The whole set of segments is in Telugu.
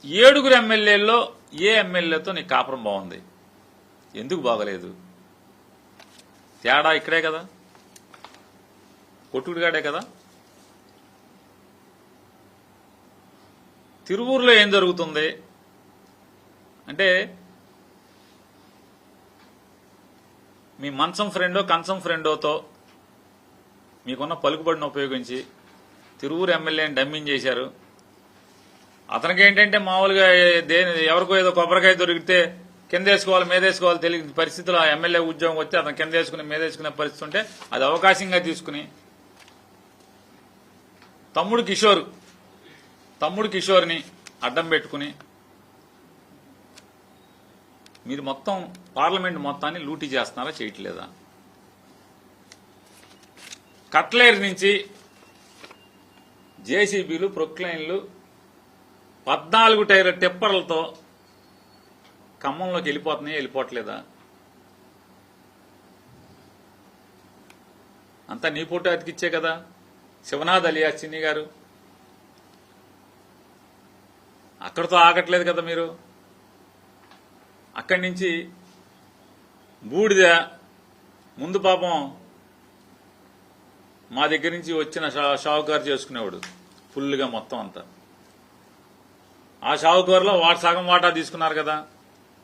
7 ఎమ్మెల్యేల్లో ఏ ఎమ్మెల్యేతో నీ కాపురం బాగుంది? ఎందుకు బాగలేదు? తేడా ఇక్కడే కదా, కొట్టుడిగాడే కదా. తిరువూరులో ఏం జరుగుతుంది అంటే, మీ మంచం ఫ్రెండో కంచం ఫ్రెండోతో మీకున్న పలుకుబడిని ఉపయోగించి తిరువూరు ఎమ్మెల్యేని డమ్మింగ్ చేశారు. అతనికి ఏంటంటే మామూలుగా ఎవరికో ఏదో కొబ్బరికాయ దొరికితే కిందేసుకోవాలి మీదేసుకోవాలి తెలియని పరిస్థితులు ఆ ఎమ్మెల్యే ఉద్యోగం వస్తే అతను కిందేసుకుని మీదేసుకునే పరిస్థితి ఉంటే అది అవకాశంగా తీసుకుని తమ్ముడు కిషోర్ని అడ్డం పెట్టుకుని మీరు మొత్తం పార్లమెంట్ మొత్తాన్ని లూటీ చేస్తున్నారా చేయట్లేదా? కట్లేరు నుంచి జేసీబీలు ప్రొక్లైన్లు 14 టైర్ల టిప్పర్లతో ఖమ్మంలోకి వెళ్ళిపోవట్లేదా? అంతా నీ ఫోటో అతికిచ్చే కదా. శివనాథ్ అలియాస్ చిన్ని గారు అక్కడితో ఆగట్లేదు కదా మీరు. అక్కడి నుంచి బూడిద ముందు పాపం మా దగ్గర నుంచి వచ్చిన షావుకారు చేసుకునేవాడు ఫుల్గా మొత్తం అంతా. ఆ షావుకారులో సగం వాటా తీసుకున్నారు కదా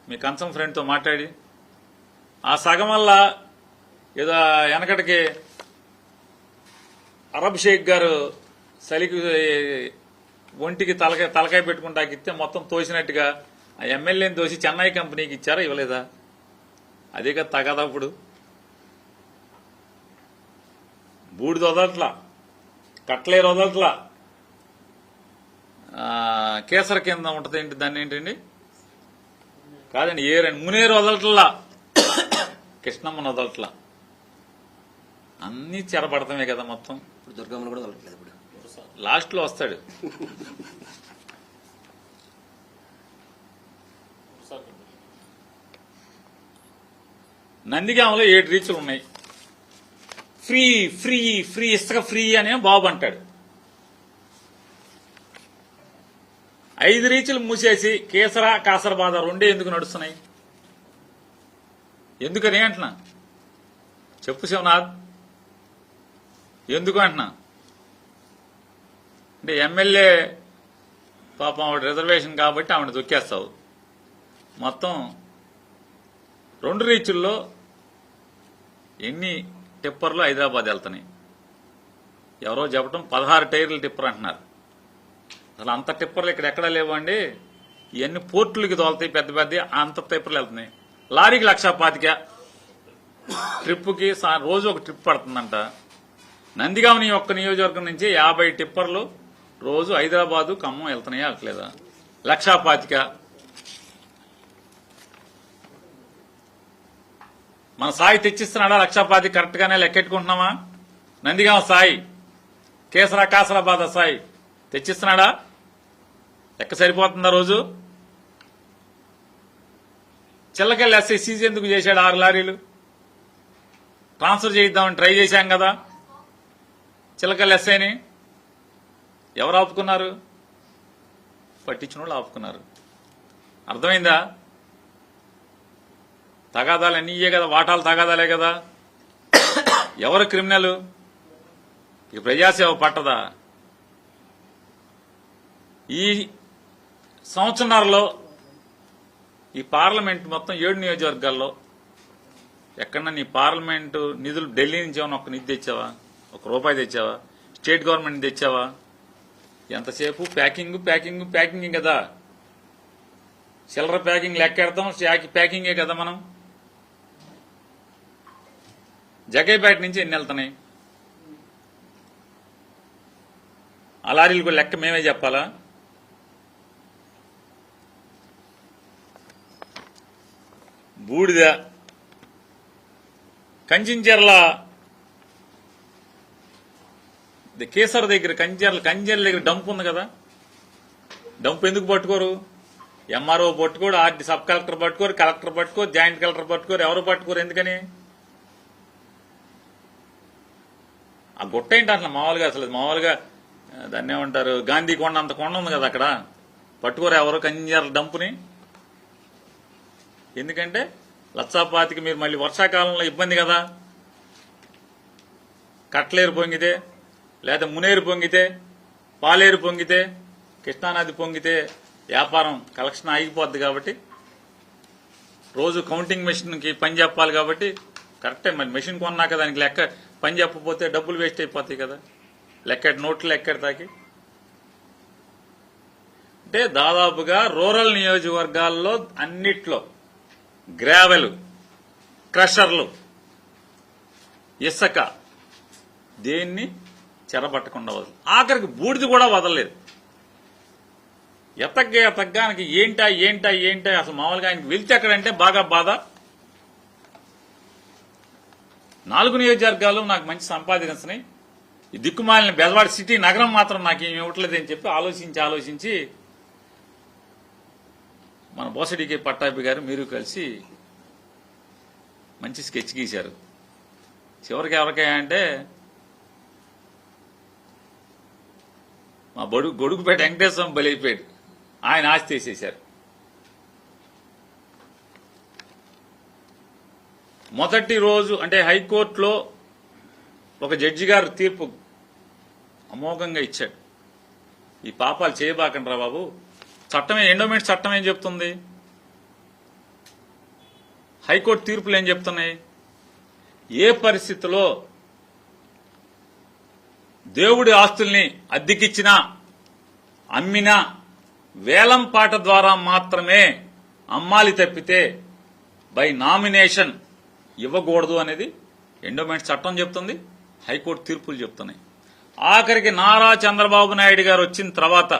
మీ కంచం ఫ్రెండ్తో మాట్లాడి. ఆ సగం వల్ల ఏదో వెనకటికి అరబ్ షేక్ గారు చలికి ఒంటికి తలకాయ పెట్టుకుంటాకిస్తే మొత్తం తోసినట్టుగా ఆ ఎమ్మెల్యేని తోసి చెన్నై కంపెనీకి ఇచ్చారా ఇవ్వలేదా? అదే కదా తగదప్పుడు. బూడిద వదలట్లా, కట్లేరు వదలట్లా, కేసర కింద ఉంటుంది ఏంటి దాన్ని ఏంటండి కాదండి ఏరండి మునేరు వదలట్లా, కృష్ణమ్మను వదలట్లా, అన్ని చెరపడతామే కదా మొత్తం. ఇప్పుడు దుర్గమ్మను కూడా వదలట్లేదు. ఇప్పుడు లాస్ట్ లో వస్తాడు. నందిగామలో 7 రీచ్లు ఉన్నాయి. ఫ్రీ ఫ్రీ ఫ్రీ ఇసుక ఫ్రీ అనే బాబు అంటాడు. 5 రీచ్లు మూసేసి కేసరా కాసరబాద రెండే ఎందుకు నడుస్తున్నాయి? ఎందుకని అంటున్నా చెప్పు శివనాథ్, ఎందుకు అంటున్నా అంటే ఎమ్మెల్యే పాపం ఆవిడ రిజర్వేషన్ కాబట్టి ఆవిడ దొక్కేస్తావు. మొత్తం 2 రీచుల్లో ఎన్ని టిప్పర్లు హైదరాబాద్ వెళ్తున్నాయి? ఎవరో చెప్పడం 16 టైర్లు టిప్పర్ అంటున్నారు. అసలు అంత టిప్పర్లు ఇక్కడ ఎక్కడా లేవండి. ఇవన్నీ పోర్టులకి తోలుతాయి పెద్ద పెద్ద, అంత టిప్పర్లు వెళ్తున్నాయి. లారీకి 1,25,000 ట్రిప్పుకి రోజు ఒక ట్రిప్ పడుతుందంట. నందిగామ ఒక్క నియోజకవర్గం నుంచి 50 టిప్పర్లు రోజు హైదరాబాదు ఖమ్మం వెళ్తున్నాయా అట్లేదా? 1,25,000 మన సాయి తెచ్చిస్తున్నాడా? 1,25,000 కరెక్ట్ గానే లెక్కెట్టుకుంటున్నామా? నందిగామ సాయి, కేసరా కాసరాబాద్ సాయి తెచ్చిస్తున్నాడా? లెక్క సరిపోతుందా? రోజు చిల్లకెళ్ళి ఎస్ఐ సీజ్ ఎందుకు చేశాడు? 6 లారీలు ట్రాన్స్ఫర్ చేయిద్దామని ట్రై చేశాం కదా చిల్లకెళ్ళి ఎస్ఐని. ఎవరు ఆపుకున్నారు? పట్టించిన వాళ్ళు ఆపుకున్నారు. అర్థమైందా? తగాదాలు అన్నీయే కదా, వాటాలు తగాదాలే కదా. ఎవరు క్రిమినల్? ఇక ప్రజాసేవ పట్టదా? ఈ సంవత్సరంలో ఈ పార్లమెంట్ మొత్తం 7 నియోజకవర్గాల్లో ఎక్కడన్నా నీ పార్లమెంటు నిధులు ఢిల్లీ నుంచి ఏమన్నా ఒక నిధి తెచ్చావా? 1 రూపాయి తెచ్చావా? స్టేట్ గవర్నమెంట్ తెచ్చావా? ఎంతసేపు ప్యాకింగ్ ప్యాకింగ్ ప్యాకింగ్ కదా. చిల్లర ప్యాకింగ్ లెక్కెడతాం, ప్యాకింగే కదా మనం. జగైపేట నుంచి ఎన్ని వెళ్తున్నాయి? ఆ లారీలు కూడా లెక్క మేమే చెప్పాలా? బూడిద కంచించెర్ల కేసర్ దగ్గర కంచెర్ల దగ్గర డంప్ ఉంది కదా. డంప్ ఎందుకు పట్టుకోరు? ఎంఆర్ఓ పట్టుకోరు, సబ్ కలెక్టర్ పట్టుకోరు, కలెక్టర్ పట్టుకోరు, జాయింట్ కలెక్టర్ పట్టుకోరు, ఎవరు పట్టుకోరు. ఎందుకని? ఆ గుట్ట ఏంటి అసలు మామూలుగా దాన్ని ఏమంటారు, గాంధీ కొండ అంత కొండ ఉంది కదా అక్కడ. పట్టుకోరు ఎవరో కంజర్ డంపుని. ఎందుకంటే లక్షాపాతికి మీరు మళ్ళీ వర్షాకాలంలో ఇబ్బంది కదా, కట్లేరు పొంగితే లేదా మునేరు పొంగితే పాలేరు పొంగితే కృష్ణానది పొంగితే వ్యాపారం కలెక్షన్ ఆగిపోద్ది. కాబట్టి రోజు కౌంటింగ్ మెషిన్కి పని చెప్పాలి. కాబట్టి కరెక్టే, మరి మెషిన్ కొన్నాక దానికి లెక్క పని చెప్పకపోతే డబ్బులు వేస్ట్ అయిపోతాయి కదా, నోట్లు లెక్కెడతాకి. అంటే దాదాపుగా రూరల్ నియోజకవర్గాల్లో అన్నిట్లో గ్రావెల్, క్రషర్లు, ఇసుక దేన్ని చెరబట్టకుండా వదలు, ఆఖరికి బూడిది కూడా వదలలేదు. ఎతగ్గానికి ఏంటా అసలు మామూలుగా ఆయనకి వెళ్తే ఎక్కడంటే బాగా బాధ. 4 నియోజకవర్గాలు నాకు మంచి సంపాదించినాయి, ఈ దిక్కుమాలిన బెజవాడ సిటీ నగరం మాత్రం నాకు ఏమి ఇవ్వట్లేదు అని చెప్పి ఆలోచించి మన బోసడికి పట్టాభి గారు మీరు కలిసి మంచి స్కెచ్ గీశారు. చివరికి ఎవరికైనా మా గొడుగుపేట వెంకటేశ్వరం బలైపోయాడు, ఆయన ఆస్తి వేసేశారు. మొదటి రోజు అంటే హైకోర్టులో ఒక జడ్జి గారు తీర్పు అమోఘంగా ఇచ్చాడు. ఈ పాపాలు చేయబాకండి రా బాబు, చట్టమే ఎండోమెంట్ చట్టం ఏం చెప్తుంది, హైకోర్టు తీర్పులు ఏం చెప్తున్నాయి, ఏ పరిస్థితిలో దేవుడి ఆస్తుల్ని అద్దెకిచ్చినా అమ్మినా వేలం పాట ద్వారా మాత్రమే అమ్మాలి తప్పితే బై నామినేషన్ ఇవ్వకూడదు అనేది ఎండోమెంట్ చట్టం చెప్తుంది, హైకోర్టు తీర్పులు చెప్తున్నాయి. ఆఖరికి నారా చంద్రబాబు నాయుడు గారు వచ్చిన తర్వాత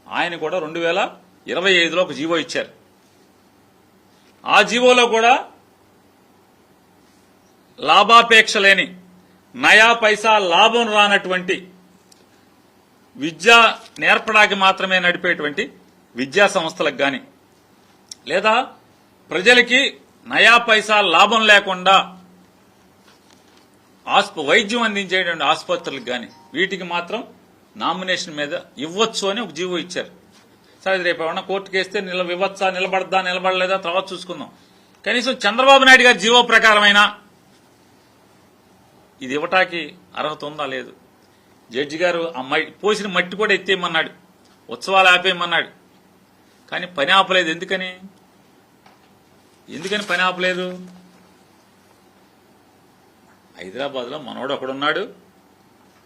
ఆయన కూడా 2025లో ఒక జీవో ఇచ్చారు. ఆ జీవోలో కూడా లాభాపేక్ష లేని నయా పైసా లాభం రానటువంటి విద్యా నేర్పడానికి మాత్రమే నడిపేటువంటి విద్యా సంస్థలకు గాని లేదా ప్రజలకి నయా పైసా లాభం లేకుండా వైద్యం అందించేటువంటి ఆసుపత్రులకు గాని వీటికి మాత్రం నామినేషన్ మీద ఇవ్వచ్చు అని ఒక జీవో ఇచ్చారు. సరే రేపు ఏమన్నా కోర్టుకు వేస్తే ఇవ్వచ్చా, నిలబడలేదా తర్వాత చూసుకుందాం. కనీసం చంద్రబాబు నాయుడు గారి జీవో ప్రకారమైనా ఇది ఇవ్వటానికి అర్హత ఉందా లేదు. జడ్జి గారు ఆ పోసిన మట్టి కూడా ఎత్తేయమన్నాడు, ఉత్సవాలు ఆపేయమన్నాడు, కానీ పని ఆపలేదు. ఎందుకని పని ఆపలేదు? హైదరాబాద్ లో మనోడు ఒకడున్నాడు,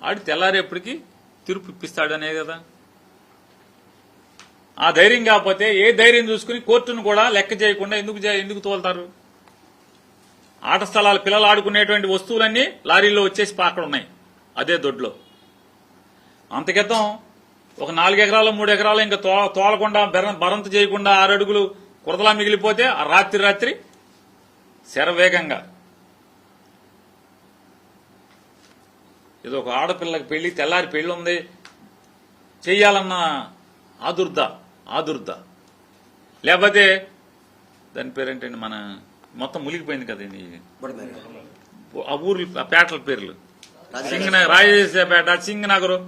ఆడు తెల్లారేపటికి తీర్పు ఇప్పిస్తాడు అనే కదా. ఆ ధైర్యం కాకపోతే ఏ ధైర్యం చూసుకుని కోర్టును కూడా లెక్క చేయకుండా ఎందుకు తోలుతారు? ఆట స్థలాలు, పిల్లలు ఆడుకునేటువంటి వస్తువులన్నీ లారీల్లో వచ్చేసి అక్కడ ఉన్నాయి అదే దొడ్లో. అంతకితం ఒక 4 ఎకరాలు 3 ఎకరాలు ఇంకా తోలకుండా బరంత చేయకుండా 6 అడుగులు కురదలా మిగిలిపోతే ఆ రాత్రి శరవేగంగా ఏదో ఒక ఆడపిల్లకి పెళ్లి, తెల్లారి పెళ్లి ఉంది చెయ్యాలన్న ఆదుర్ద లేకపోతే దాని పేరేంటండి, మన మొత్తం మునిగిపోయింది కదండి ఆ ఊర్లు, ఆ పేటల పేర్లు, సింగనగర్, రాజేశ్వరపేట, సింగనగరు,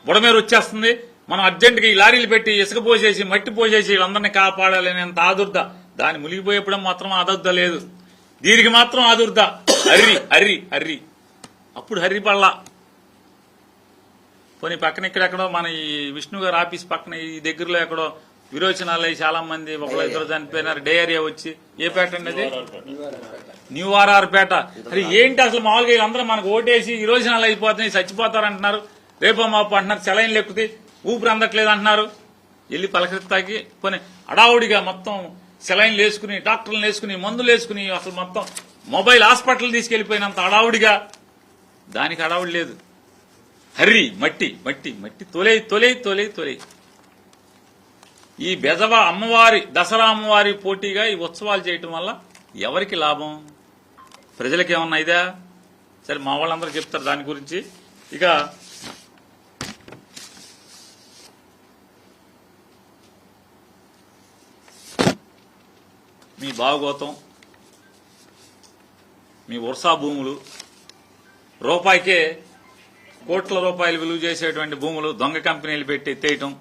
బుడమేరు వచ్చేస్తుంది. మనం అర్జెంటుగా ఈ లారీలు పెట్టి ఇసుక పోసేసి మట్టి పోసేసి వీళ్ళందరినీ కాపాడాలనేంత ఆదుర్ద. దాన్ని మునిగిపోయేప్పుడు మాత్రం ఆదుర్ద లేదు, దీనికి మాత్రం ఆదుర్ద. హర్రి అప్పుడు హర్రి పడలా. పోనీ పక్కన ఇక్కడెక్కడో మన ఈ విష్ణు గారు ఆఫీస్ పక్కన ఈ దగ్గరలో ఎక్కడో విరోచనాలు చాలా మంది, ఒకళ్ళు 2 చనిపోయినారు, డయేరియా వచ్చి. ఏ పేట అండి అది? న్యూ ఆర్ఆర్ పేట. అది ఏంటి అసలు? మామూలుగా వీళ్ళందరూ మనకు ఓటేసి విరోచనాలు అయిపోతున్నాయి, చచ్చిపోతారంటున్నారు, రేపో మాపు అంటున్నారు, సెలైన్లు ఎక్కుతాయి, ఊపిరి అందట్లేదు అంటున్నారు. వెళ్ళి పలకరిస్తాకి పోనీ అడావుడిగా మొత్తం సెలైన్లు వేసుకుని, డాక్టర్లు వేసుకుని, మందులు వేసుకుని, అసలు మొత్తం మొబైల్ హాస్పిటల్ తీసుకెళ్లిపోయినంత అడావుడిగా, దానికి అడావుడి లేదు. హర్రి మట్టి తొలై. ఈ బెజవ అమ్మవారి, దసరా అమ్మవారి పోటీగా ఈ ఉత్సవాలు చేయటం వల్ల ఎవరికి లాభం? ప్రజలకు ఏమన్నా ఇదా? సరే మా వాళ్ళందరూ చెప్తారు దాని గురించి. ఇక మీ భాగవతం, మీ వర్షా భూములు, రూపాయికే కోట్ల రూపాయలు విలువ చేసేటువంటి భూములు దొంగ కంపెనీలు పెట్టి ఎత్తేయటం,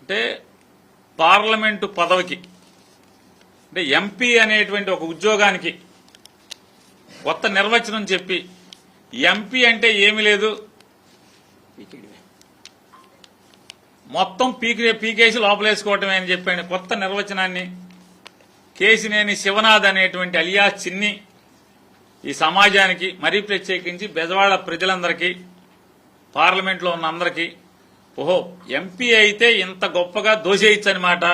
అంటే పార్లమెంటు పదవికి అంటే ఎంపీ అనేటువంటి ఒక ఉద్యోగానికి కొత్త నిర్వచనం చెప్పి ఎంపీ అంటే ఏమీ లేదు, మొత్తం పీకేసి లోపలేసుకోవటమే అని చెప్పాను కొత్త నిర్వచనాన్ని కేశినేని శివనాథ్ అనేటువంటి అలియాస్ చిన్ని ఈ సమాజానికి మరీ ప్రత్యేకించి బెజవాడ ప్రజలందరికీ పార్లమెంట్లో ఉన్న అందరికీ ఓహో ఎంపీ అయితే ఇంత గొప్పగా దోషేయచ్చనమాట,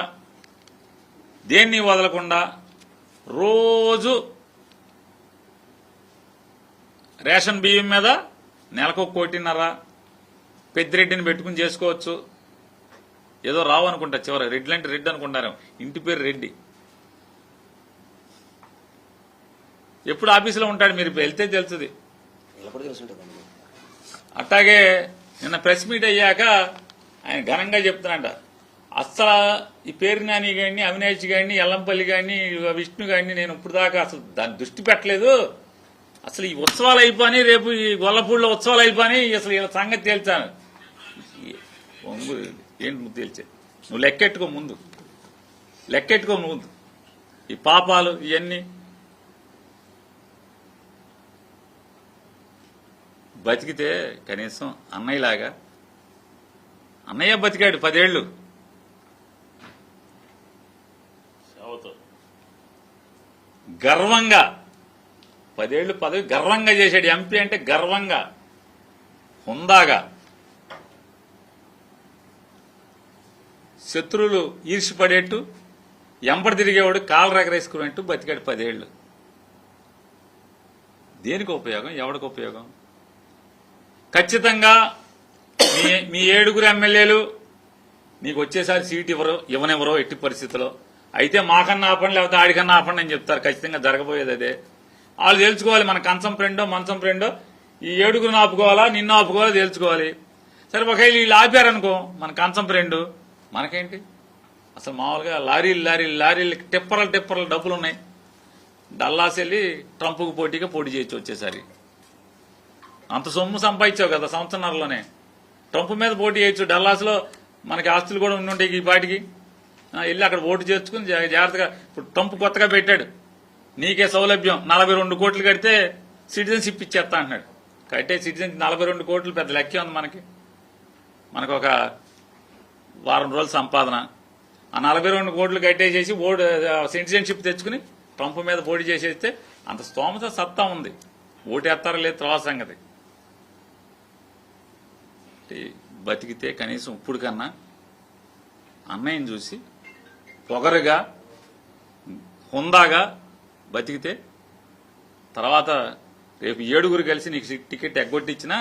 దేన్ని వదలకుండా రోజు రేషన్ బియ్యం మీద నెలకు 1.5 పెద్దిరెడ్డిని పెట్టుకుని చేసుకోవచ్చు. ఏదో రావు అనుకుంటా, చివరి రెడ్లంటే రెడ్డి అనుకుంటారు, ఇంటి పేరు రెడ్డి. ఎప్పుడు ఆఫీసులో ఉంటాడు, మీరు వెళ్తే తెలుస్తుంది. అట్లాగే నిన్న ప్రెస్ మీట్ అయ్యాక ఆయన ఘనంగా చెప్తున్నాడ, అస్సలు ఈ పేరు నాని గాని, అవినాష్ గాని, ఎల్లంపల్లి గాని, విష్ణు గాని నేను ఇప్పుడు దాకా అసలు దాన్ని దృష్టి పెట్టలేదు. అసలు ఈ ఉత్సవాలు అయిపోయి, రేపు ఈ గొల్లపూడిలో ఉత్సవాలు అయిపోయి, అసలు వీళ్ళ సంగతి తేల్చాను. ఏంటి నువ్వు తేల్చే, నువ్వు లెక్కెట్టుకో ముందు, లెక్కెట్టుకో ముందు ఈ పాపాలు ఇవన్నీ. బతికితే కనీసం అన్నయ్యలాగా, అన్నయ్య బతికాడు 10 ఏళ్లు గర్వంగా, 10 ఏళ్లు పదవి గర్వంగా చేశాడు. ఎంపీ అంటే గర్వంగా, హుందాగా, శత్రువులు ఈర్షిపడేట్టు, ఎంపటి తిరిగేవాడు కాలు రగరేసుకున్నట్టు బతికాడు 10 ఏళ్లు. దేనికి ఉపయోగం, ఎవరికి ఉపయోగం? ఖచ్చితంగా మీ 7 ఎమ్మెల్యేలు నీకు వచ్చేసారి సీట్ ఇవ్వనివ్వరో ఎట్టి పరిస్థితిలో. అయితే మాకన్నా ఆపండి, లేకపోతే ఆడికన్నా ఆపండి అని చెప్తారు. ఖచ్చితంగా జరగబోయేది అదే. వాళ్ళు తెలుసుకోవాలి మన కంచం ఫ్రెండో మంచం ఫ్రెండో, ఈ 7 ఆపుకోవాలా నిన్ను ఆపుకోవాలా తెలుసుకోవాలి. సరే ఒకవేళ వీళ్ళు ఆపారనుకో మన కంచం ఫ్రెండు, మనకేంటి? అసలు మామూలుగా లారీలు టిప్పర్లు డబ్బులు ఉన్నాయి. డల్లాస్ వెళ్ళి ట్రంప్కు పోటీ చేయొచ్చు వచ్చేసరి. అంత సొమ్ము సంపాదించావు కదా సంవత్సరాల్లోనే, ట్రంప్ మీద పోటీ చేయొచ్చు. డల్లాస్లో మనకి ఆస్తులు కూడా ఉండుంటాయి ఈ పాటికి. వెళ్ళి అక్కడ ఓటు చేర్చుకుని జాగ్రత్తగా. ఇప్పుడు ట్రంప్ కొత్తగా పెట్టాడు, నీకే సౌలభ్యం 42 కోట్లు కడితే సిటిజన్షిప్ ఇచ్చేస్తా అంటున్నాడు. కట్టే సిటిజన్ 42 కోట్లు పెద్ద లెక్కే ఉంది మనకి. మనకు ఒక వారం రోజుల సంపాదన. ఆ 42 కోట్లు కట్టేసేసి సిటిజన్షిప్ తెచ్చుకుని ట్రంప్ మీద పోటీ చేసేస్తే అంత స్తోమత సత్తా ఉంది. ఓటేస్తారా లేదు తర్వాత సంగతి. బతికితే కనీసం ఇప్పుడు కన్నా అన్నయ్యని చూసి పొగరుగా హుందాగా బతికితే, తర్వాత రేపు 7 కలిసి నీకు టికెట్ ఎగ్గొట్టించినా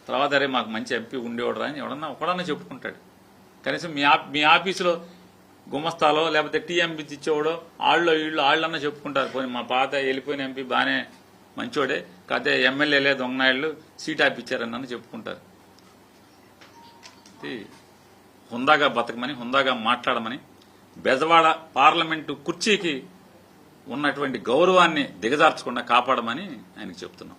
తర్వాత అరే మాకు మంచి ఎంపీ ఉండేవాడు అని ఒకడన్నా చెప్పుకుంటాడు. కనీసం మీ ఆఫీసులో గుమస్తాలో లేకపోతే టీఎంపీ ఇచ్చేవాడో వాళ్ళన్నా చెప్పుకుంటారు. పోనీ మా పాత వెళ్ళిపోయిన ఎంపీ బాగానే మంచోడే, కాకపోతే ఎమ్మెల్యేలే దొంగనాయుళ్ళు సీట్ ఆపిచ్చారని చెప్పుకుంటారు. హుందాగా బతకమని, హుందాగా మాట్లాడమని, బెజవాడ పార్లమెంటు కుర్చీకి ఉన్నటువంటి గౌరవాన్ని దిగజార్చకుండా కాపాడమని ఆయనకు చెప్తున్నాం.